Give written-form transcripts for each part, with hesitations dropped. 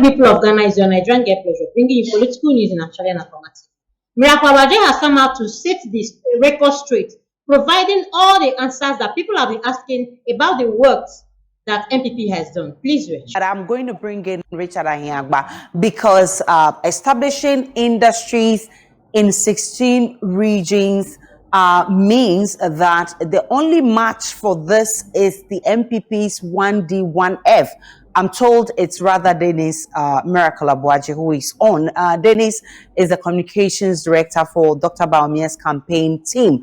people of Ghana, is your Nigerian Get Pleasure, bringing you political news in Australia and informative. Miracle Aboagye has come out to set this record straight, providing all the answers that people have been asking about the works that MPP has done. Please, Rich. I'm going to bring in Richard Ahiagba because establishing industries in 16 regions means that the only match for this is the MPP's 1D, 1F. I'm told it's rather Dennis Miracle Aboagye who is on. Dennis is the communications director for Dr. Bawumia's campaign team.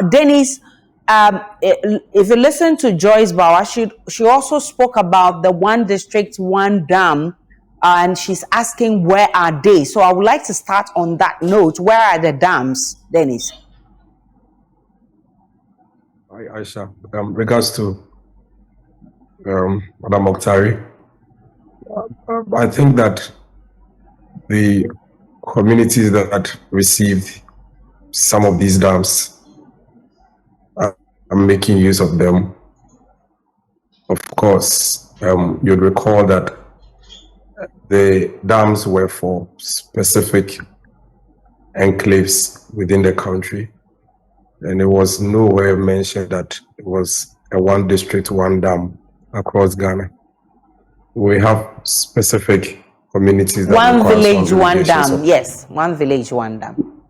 Dennis, if you listen to Joyce Bauer, she also spoke about the one district, one dam, and she's asking where are they? So I would like to start on that note. Where are the dams, Dennis? Hi, Aisha. Regards to Madam Okhtari, I think that the communities that received some of these dams are making use of them. Of course, you'd recall that the dams were for specific enclaves within the country, and it was nowhere mentioned that it was a one district, one dam across Ghana. We have specific communities that one village, one dam. Yes, one village, one dam.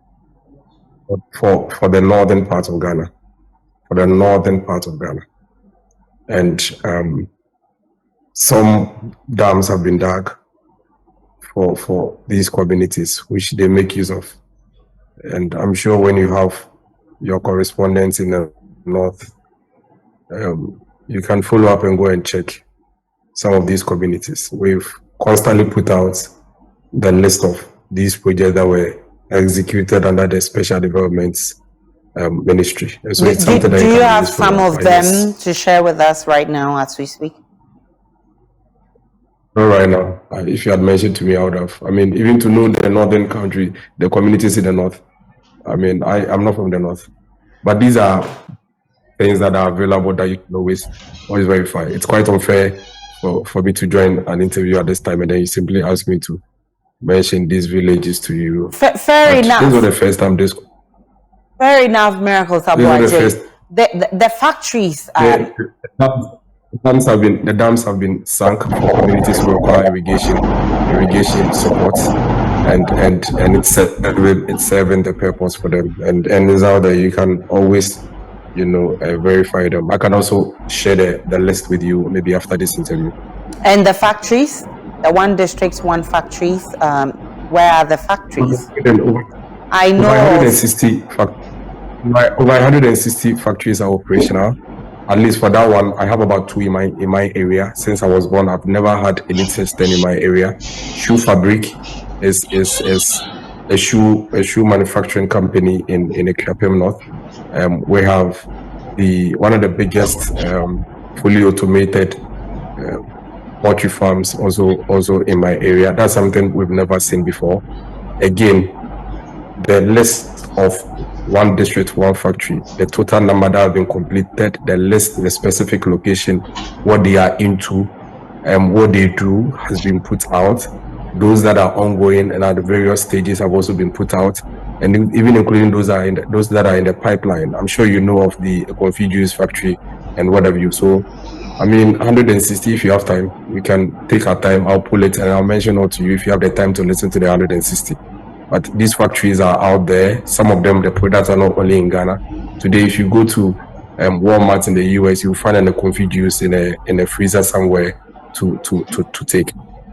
For the northern part of Ghana, and some dams have been dug for these communities, which they make use of. And I'm sure when you have your correspondents in the north, you can follow up and go and check some of these communities. We've constantly put out the list of these projects that were executed under the Special Developments Ministry. So it's something that do you have some of them to share with us right now as we speak? Not right now. If you had mentioned to me, I would have. I mean, even to know the northern country, the communities in the north. I mean, I'm not from the north, but these are things that are available that you can always verify. It's quite unfair for me to join an interview at this time and then you simply ask me to mention these villages to you. Fair enough. This was the first time this. Fair enough, Miracle Aboagye. The factories. The dams have been sunk for communities who require irrigation support, and it's serving the purpose for them. And it's out there. You can always, verify them. I can also share the list with you maybe after this interview. And the factories, the one district, one factories. Where are the factories? I know over 160 factories are operational. At least for that one, I have about 2 in my area. Since I was born, I've never had any test in my area. Shoe Fabric is a shoe manufacturing company in Ekrapem North. We have one of the biggest fully automated poultry farms also in my area. That's something we've never seen before. Again, the list of one district, one factory, the total number that have been completed, the list, the specific location, what they are into, and what they do has been put out. Those that are ongoing and at the various stages have also been put out, and even including those that are in the pipeline. I'm sure you know of the confit juice factory and what have you. So, I mean, 160. If you have time, we can take our time. I'll pull it and I'll mention all to you if you have the time to listen to the 160. But these factories are out there. Some of them, the products are not only in Ghana. Today, if you go to Walmart in the US, you'll find a confit juice in a freezer somewhere to take.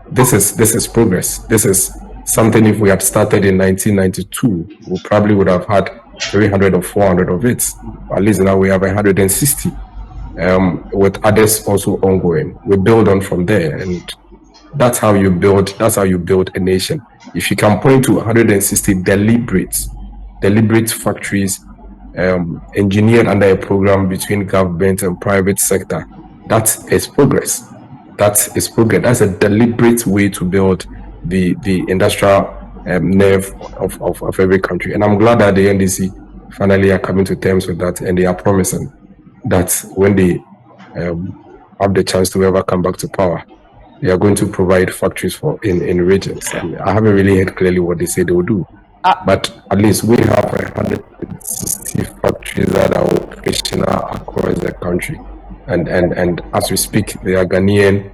This is progress. This is something. If we had started in 1992, we probably would have had 300 or 400 of it. At least now we have 160, with others also ongoing. We build on from there, and that's how you build. That's how you build a nation. If you can point to 160 deliberate factories engineered under a program between government and private sector, that is progress. That is progress. That's a deliberate way to build the industrial nerve of every country. And I'm glad that the NDC finally are coming to terms with that, and they are promising that when they have the chance to ever come back to power, they are going to provide factories for in regions. And I haven't really heard clearly what they say they will do. But at least we have 160 factories that are operational across the country. And as we speak, there are Ghanaian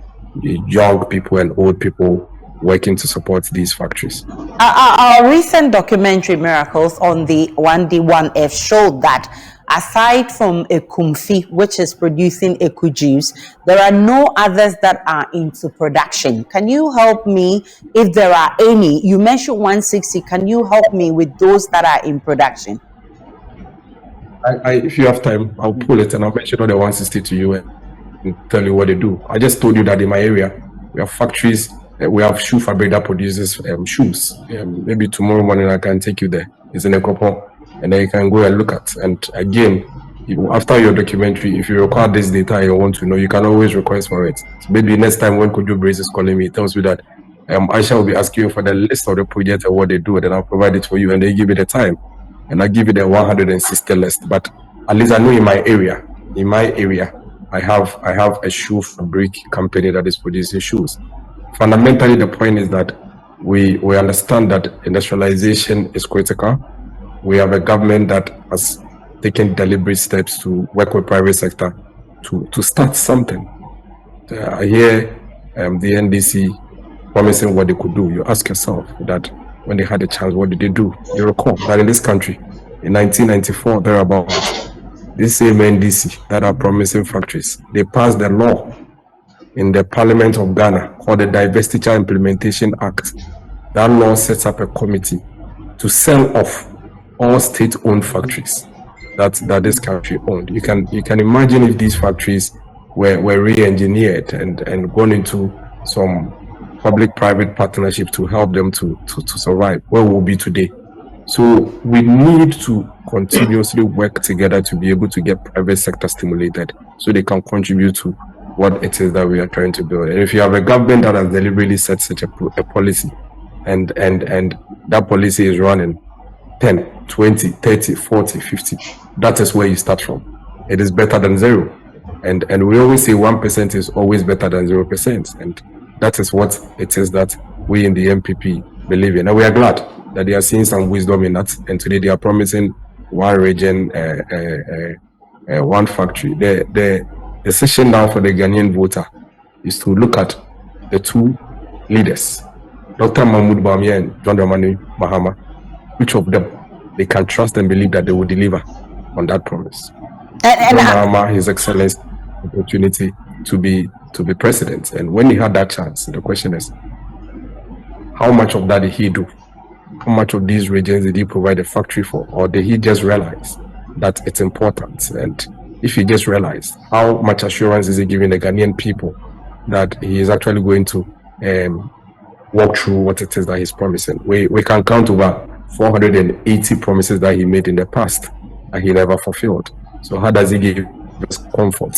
young people and old people working to support these factories. Our recent documentary, Miracles, on the 1D1F showed that aside from Ekumfi, which is producing Eku juice, there are no others that are into production. Can you help me if there are any? You mentioned 160. Can you help me with those that are in production? If you have time, I'll pull it and I'll mention all the 160 to you and tell you what they do. I just told you that in my area, we have factories. We have shoe fabric that produces shoes. Maybe tomorrow morning I can take you there. It's in a couple, and then you can go and look at. And again, after your documentary, if you require this data and you want to know, you can always request for it. So maybe next time when DISGRACES is calling me, it tells me that Aisha will be asking you for the list of the projects and what they do, and then I'll provide it for you, and they give you the time, and I give you the 160 list. But at least I know in my area, I have a shoe fabric company that is producing shoes. Fundamentally, the point is that we understand that industrialization is critical. We have a government that has taken deliberate steps to work with private sector to start something. I hear the NDC promising what they could do. You ask yourself that when they had a chance, what did they do? You recall that in this country, in 1994, thereabouts, this same NDC that are promising factories, they passed the law in the Parliament of Ghana called the Divestiture Implementation Act. That law sets up a committee to sell off all state-owned factories that this country owned. You can imagine if these factories were re-engineered and gone into some public-private partnership to help them to survive, where we'll be today. So we need to continuously work together to be able to get private sector stimulated so they can contribute to what it is that we are trying to build. And if you have a government that has deliberately set such a policy and that policy is running 10, 20, 30, 40, 50, that is where you start from. It is better than zero. And we always say 1% is always better than 0%. And that is what it is that we in the MPP believe in. And we are glad that they are seeing some wisdom in that. And today they are promising one region, one factory. The session now for the Ghanaian voter is to look at the two leaders, Dr. Bawumia and John Mahama, which of them they can trust and believe that they will deliver on that promise. And Mahama, His Excellency, opportunity to be president. And when he had that chance, the question is, how much of that did he do? How much of these regions did he provide a factory for? Or did he just realize that it's important? And if he just realized, how much assurance is he giving the Ghanaian people that he is actually going to walk through what it is that he's promising? We can count over 480 promises that he made in the past that he never fulfilled. So how does he give us comfort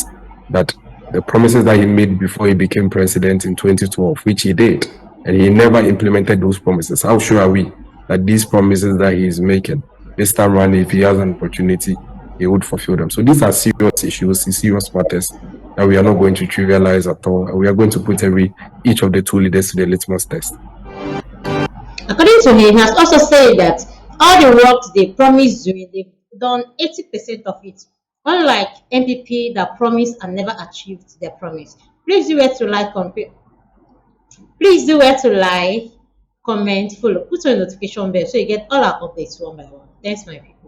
that the promises that he made before he became president in 2012, which he did, and he never implemented those promises? How sure are we that these promises that he is making this time around, if he has an opportunity, he would fulfill them? So these are serious issues, serious matters that we are not going to trivialize at all. We are going to put each of the two leaders to the litmus test. According to him, he has also said that all the work they promised doing, they've done 80% of it, unlike MPP that promised and never achieved their promise. Please do where to like, comment, follow, put on the notification bell so you get all our updates one by one. Thanks, my people.